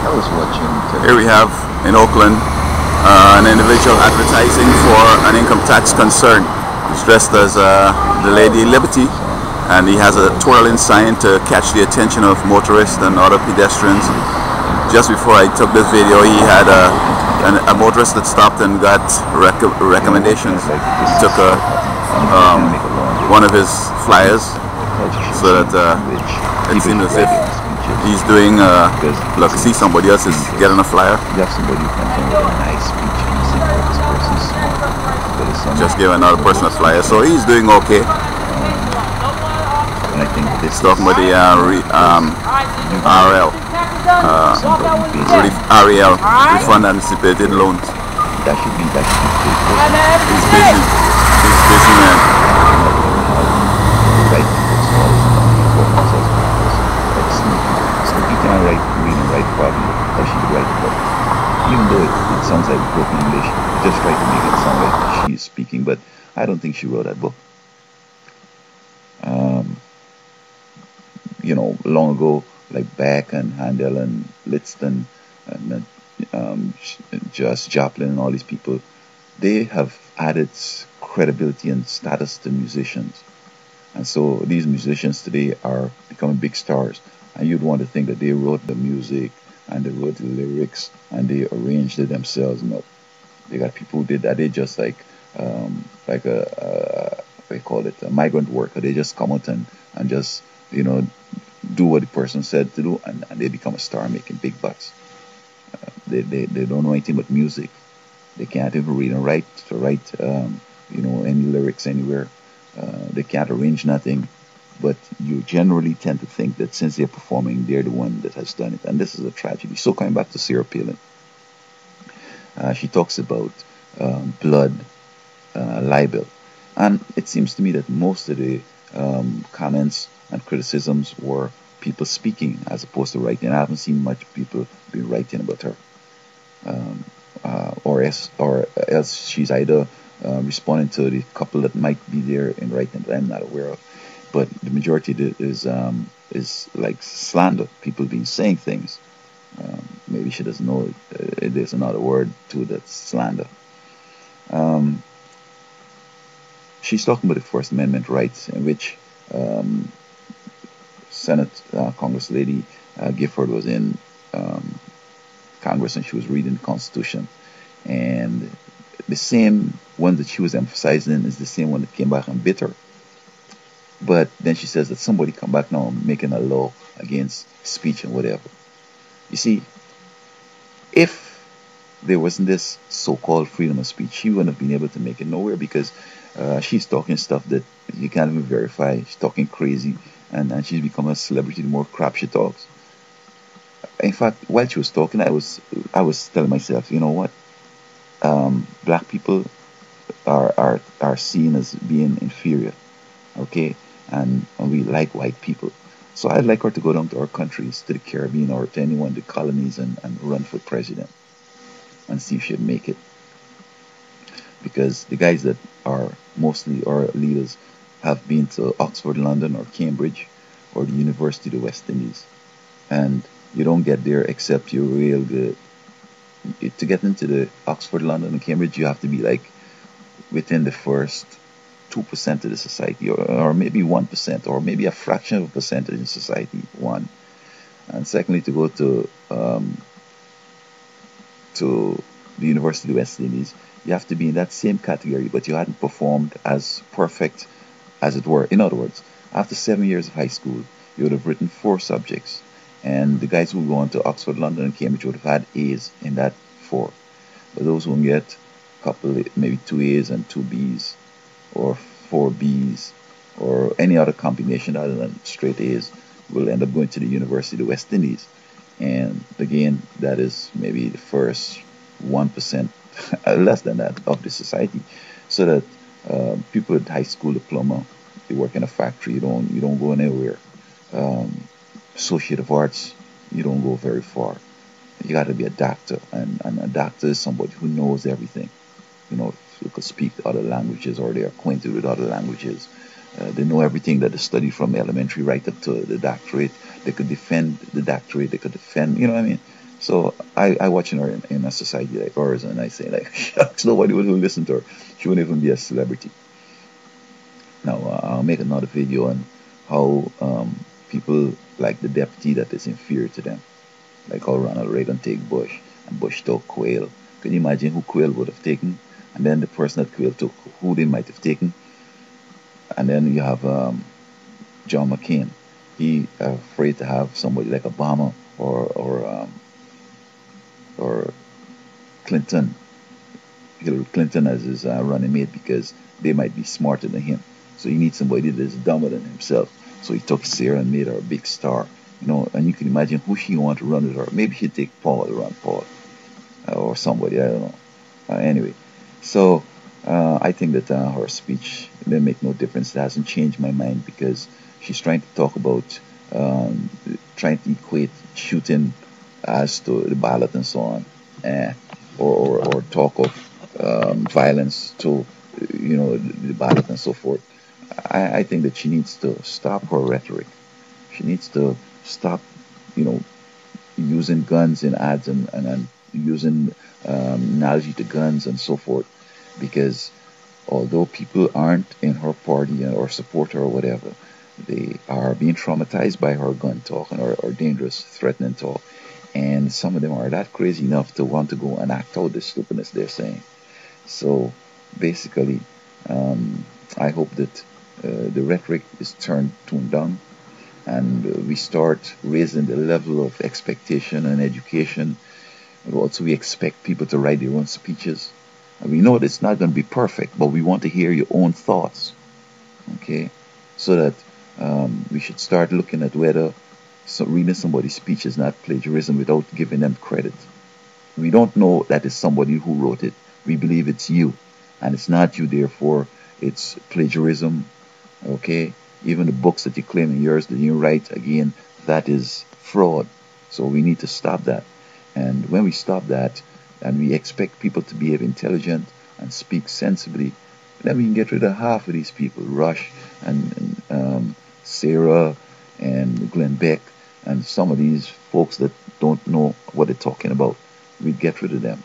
I was watching Here we have in Oakland an individual advertising for an income tax concern. He's dressed as the Lady Liberty, and he has a twirling sign to catch the attention of motorists and other pedestrians. Just before I took this video, he had a motorist that stopped and got recommendations. He took one of his flyers so that it seemed as if he's doing, look, see somebody else is getting a flyer. You have somebody who can come with a nice speech and you think, oh, this person's smart. But Just give another person a flyer, so he's doing okay. And I think this He's talking about the RL, refund anticipated loans. That should be paid. He's busy man. Right people Snoopy can't read and write properly. That should be right book. Even though it sounds like broken English, just try to make it sound like she's speaking, but I don't think she wrote that book. Long ago, like Beck and Handel and Liston and just Joplin and all these people, they have added credibility and status to musicians. And so these musicians today are becoming big stars. And you'd want to think that they wrote the music and they wrote the lyrics and they arranged it themselves. No, they got people who did that. They just like they call it a migrant worker. They just come out and just do what the person said to do, and they become a star making big bucks. They don't know anything but music. They can't even read and write to write any lyrics anywhere. They can't arrange nothing. But you generally tend to think that since they're performing, they're the one that has done it. And this is a tragedy. So coming back to Sarah Palin, she talks about blood libel. And it seems to me that most of the comments and criticisms were people speaking as opposed to writing. I haven't seen much people be writing about her. Or else she's either responding to the couple that might be there in writing that I'm not aware of. But the majority is like slander, people being saying things. Maybe she doesn't know there's another word to it that's slander. She's talking about the First Amendment rights, in which Senate Congress lady Gifford was in Congress and she was reading the Constitution. And the same one that she was emphasizing is the same one that came back and bit her. But then she says that somebody come back now making a law against speech and whatever. You see, if there wasn't this so-called freedom of speech, she wouldn't have been able to make it nowhere, because she's talking stuff that you can't even verify. She's talking crazy, and she's become a celebrity the more crap she talks. In fact, while she was talking, I was telling myself, you know what? Black people are seen as being inferior, okay? And we like white people. So I'd like her to go down to our countries, to the Caribbean or to any one of the colonies and run for president and see if she'd make it. Because the guys that are mostly our leaders have been to Oxford, London or Cambridge or the University of the West Indies. And you don't get there except you're real good. To get into the Oxford, London and Cambridge, you have to be like within the first 2% of the society, or maybe 1%, or maybe a fraction of a percentage in society, one. And secondly, to go to the University of the West Indies, you have to be in that same category, but you hadn't performed as perfect as it were. In other words, after 7 years of high school, you would have written 4 subjects, and the guys who go on to Oxford, London, and Cambridge would have had A's in that 4. But those who get a couple, maybe 2 A's and 2 B's, or 4 B's, or any other combination other than straight A's, will end up going to the University of the West Indies. And again, that is maybe the first 1%, less than that, of the society. So that people with high school diploma, they work in a factory, you don't go anywhere. Associate of Arts, you don't go very far. You got to be a doctor, and a doctor is somebody who knows everything. Who could speak other languages, or they're acquainted with other languages. They know everything that they study from elementary right up to the doctorate. They could defend the doctorate. They could defend, you know what I mean? So I watching her in a society like ours, and I say like, shucks, nobody would listen to her. She wouldn't even be a celebrity. Now I'll make another video on how people like the deputy that is inferior to them, like how Ronald Reagan take Bush and Bush took Quayle. Can you imagine who Quayle would have taken? And then the person that Quayle took, who they might have taken. And then you have John McCain. He afraid to have somebody like Obama or Clinton, Hillary Clinton as his running mate because they might be smarter than him. So he needs somebody that is dumber than himself. So he took Sarah and made her a big star. And you can imagine who she want to run with her. Maybe she'd take Paul to run Paul or somebody, I don't know. Anyway, so I think that her speech may make no difference. It hasn't changed my mind because she's trying to talk about trying to equate shooting as to the ballot and so on, or talk of violence to the ballot and so forth. I think that she needs to stop her rhetoric. She needs to stop, using guns in ads and using analogy to guns and so forth. Because although people aren't in her party or support her or whatever, they are being traumatized by her gun talk or dangerous, threatening talk. And some of them are that crazy enough to want to go and act out the stupidness they're saying. So basically, I hope that the rhetoric is toned down, and we start raising the level of expectation and education. But also, we expect people to write their own speeches. And we know that it's not going to be perfect, but we want to hear your own thoughts, okay? So that we should start looking at whether reading somebody's speech is not plagiarism without giving them credit. We don't know that it's somebody who wrote it. We believe it's you, and it's not you, therefore it's plagiarism, okay? Even the books that you claim are yours that you write, again, that is fraud. So we need to stop that. And when we stop that, and we expect people to behave intelligent and speak sensibly, then we can get rid of half of these people, Rush and Sarah and Glenn Beck and some of these folks that don't know what they're talking about. We get rid of them.